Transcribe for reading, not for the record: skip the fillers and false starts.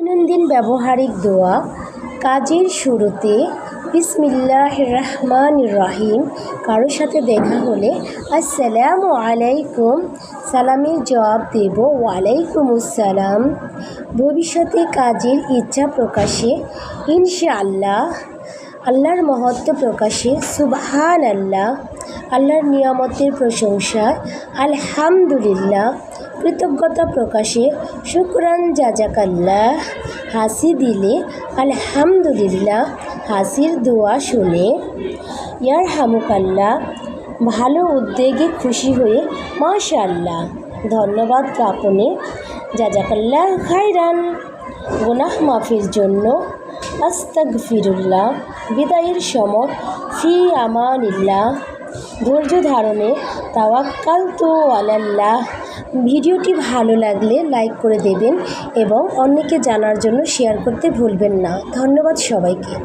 দৈনন্দিন ব্যবহারিক দোয়া। কাজের শুরুতে বিসমিল্লাহির রহমানির রহিম। কারোর সাথে দেখা হলে আসসালামু আলাইকুম, সালামের জবাব দেব ওয়ালাইকুম আসসালাম। ভবিষ্যতে কাজের ইচ্ছা প্রকাশে ইনশাআল্লাহ। আল্লাহর মহত্ব প্রকাশে সুবহান আল্লাহ। আল্লাহর নিয়ামতের প্রশংসায় আলহামদুলিল্লাহ। কৃতজ্ঞতা প্রকাশে শুকরান জাজাকাল্লাহ। হাসি দিলে আলহামদুলিল্লাহ। হাসির দোয়া শুনে ইয়ারহামুকাল্লাহ। ভালো উদ্যোগে খুশি হয়ে মাশাআল্লাহ। ধন্যবাদ জ্ঞাপনে জাজাকাল্লাহ খায়রান। গুনাহ মাফির জন্য আস্তাগফিরুল্লাহ। বিদায়ের সময় ফি আমানিল্লাহ। ধৈর্য ধারণে তাওয়াক্কালতু আলাল্লাহ। ভিডিওটি ভালো লাগলে লাইক করে দেবেন এবং অন্যকে জানার জন্য শেয়ার করতে ভুলবেন না। ধন্যবাদ সবাইকে।